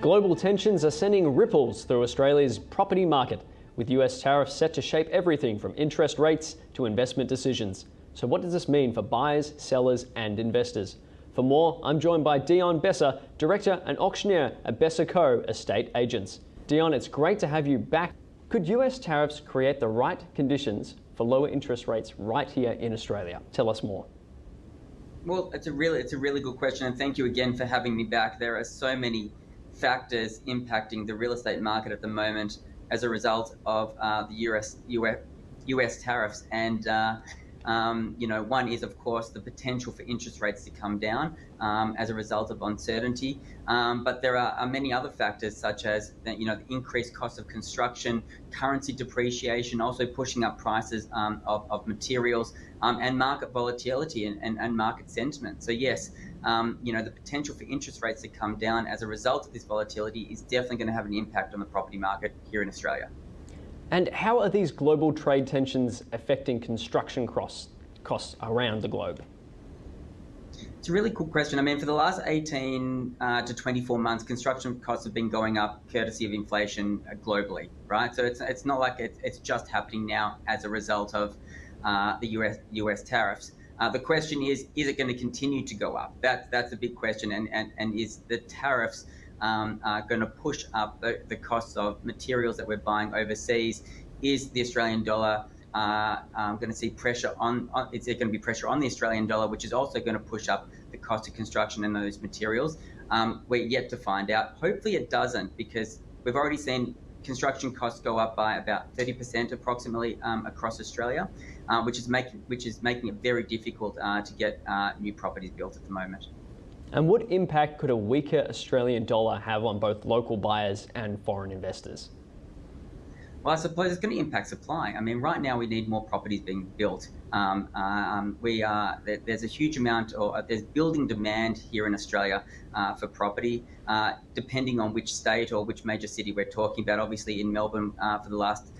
Global tensions are sending ripples through Australia's property market, with US tariffs set to shape everything from interest rates to investment decisions. So what does this mean for buyers, sellers and investors? For more, I'm joined by Dion Besser, Director and Auctioneer at Besser Co Estate Agents. Dion, it's great to have you back. Could US tariffs create the right conditions for lower interest rates right here in Australia? Tell us more. Well, it's a really good question, and thank you again for having me back. There are so many factors impacting the real estate market at the moment as a result of the US tariffs, and one is of course the potential for interest rates to come down as a result of uncertainty. But there are many other factors such as the increased cost of construction, currency depreciation, also pushing up prices of materials, and market volatility and market sentiment. So yes, the potential for interest rates to come down as a result of this volatility is definitely going to have an impact on the property market here in Australia. And how are these global trade tensions affecting construction costs around the globe? It's a really cool question. I mean, for the last 18 to 24 months, construction costs have been going up courtesy of inflation globally, right? So it's not like it's just happening now as a result of the US tariffs. The question is it going to continue to go up? That's a big question. And is the tariffs going to push up the costs of materials that we're buying overseas? Is the Australian dollar going to see pressure on? Is there going to be pressure on the Australian dollar, which is also going to push up the cost of construction and those materials? We're yet to find out. Hopefully it doesn't, because we've already seen construction costs go up by about 30% approximately across Australia, which is making it very difficult to get new properties built at the moment. And what impact could a weaker Australian dollar have on both local buyers and foreign investors? Well, I suppose it's going to impact supply. I mean, right now we need more properties being built. There's a huge amount, or there's building demand here in Australia for property, depending on which state or which major city we're talking about. Obviously, in Melbourne, for the last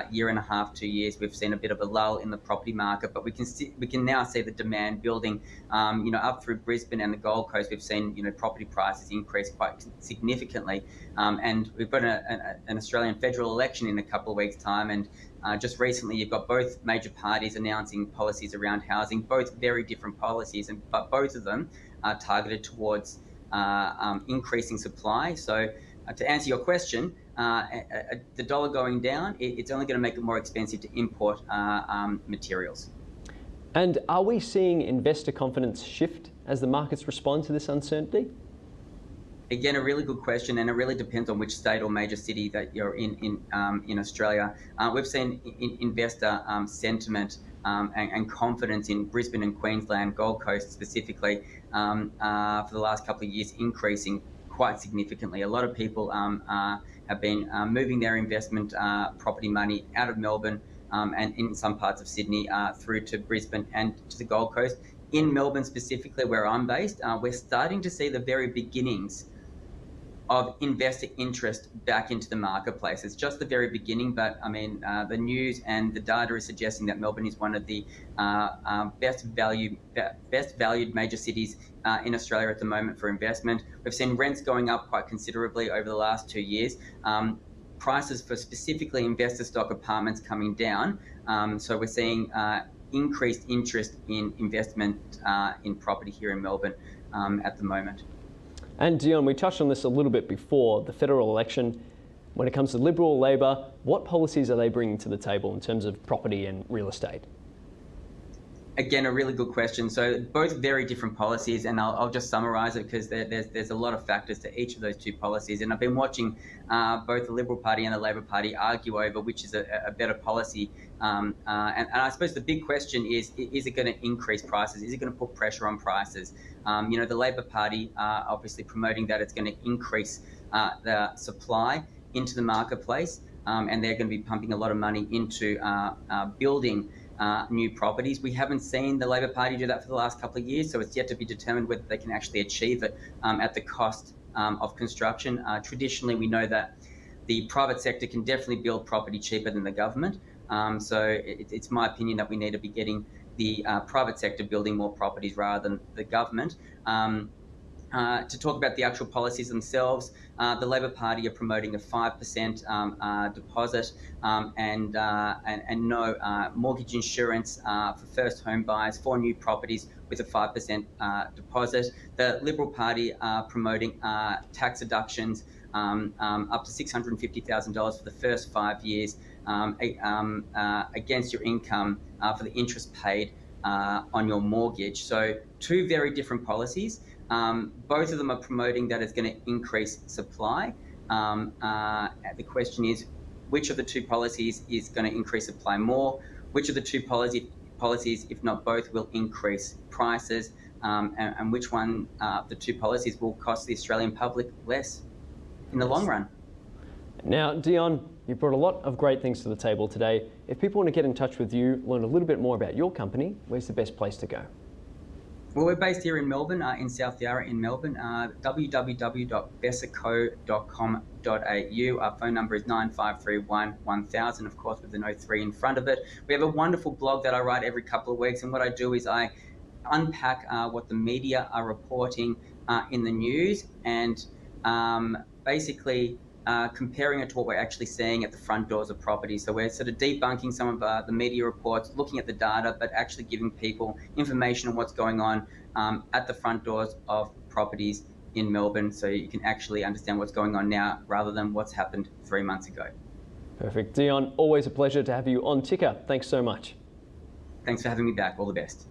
year and a half, 2 years, we've seen a bit of a lull in the property market, but we can now see the demand building. Up through Brisbane and the Gold Coast, we've seen property prices increase quite significantly, and we've got an Australian federal election in a couple of weeks' time, and just recently you've got both major parties announcing policies around housing, both very different policies, but both of them are targeted towards increasing supply. So to answer your question, the dollar going down, it's only going to make it more expensive to import materials. And are we seeing investor confidence shift as the markets respond to this uncertainty? Again, a really good question, and it really depends on which state or major city that you're in Australia. We've seen investor sentiment and confidence in Brisbane and Queensland, Gold Coast specifically, for the last couple of years increasing quite significantly. A lot of people have been moving their investment property money out of Melbourne and in some parts of Sydney through to Brisbane and to the Gold Coast. In Melbourne specifically, where I'm based, we're starting to see the very beginnings of investor interest back into the marketplace. It's just the very beginning, but I mean, the news and the data is suggesting that Melbourne is one of the best valued major cities in Australia at the moment for investment. We've seen rents going up quite considerably over the last 2 years. Prices for specifically investor stock apartments coming down. So we're seeing increased interest in investment in property here in Melbourne at the moment. And Dion, we touched on this a little bit before, the federal election. When it comes to Liberal, Labor, what policies are they bringing to the table in terms of property and real estate? Again, a really good question. So both very different policies, and I'll just summarise it because there's a lot of factors to each of those two policies. And I've been watching both the Liberal Party and the Labor Party argue over which is a better policy. And I suppose the big question is it going to increase prices? Is it going to put pressure on prices? The Labor Party obviously promoting that it's going to increase the supply into the marketplace, and they're going to be pumping a lot of money into building new properties. We haven't seen the Labor Party do that for the last couple of years, so it's yet to be determined whether they can actually achieve it at the cost of construction. Traditionally, we know that the private sector can definitely build property cheaper than the government. So it's my opinion that we need to be getting the private sector building more properties rather than the government. To talk about the actual policies themselves, the Labor Party are promoting a 5% deposit and no mortgage insurance for first home buyers for new properties with a 5% deposit. The Liberal Party are promoting tax deductions up to $650,000 for the first 5 years against your income for the interest paid on your mortgage. So two very different policies. Both of them are promoting that it's going to increase supply. The question is, which of the two policies is going to increase supply more? Which of the two policies, if not both, will increase prices? And which one of the two policies will cost the Australian public less in the long run? Now, Dion, you brought a lot of great things to the table today. If people want to get in touch with you, learn a little bit more about your company, where's the best place to go? Well, we're based here in Melbourne, in South Yarra in Melbourne, www.besserco.com.au. Our phone number is 9531 1000, of course, with an 03 in front of it. We have a wonderful blog that I write every couple of weeks, and what I do is I unpack what the media are reporting in the news and basically comparing it to what we're actually seeing at the front doors of properties. So we're sort of debunking some of the media reports, looking at the data, but actually giving people information on what's going on at the front doors of properties in Melbourne, so you can actually understand what's going on now rather than what's happened 3 months ago. Perfect. Dion, always a pleasure to have you on Ticker. Thanks so much. Thanks for having me back. All the best.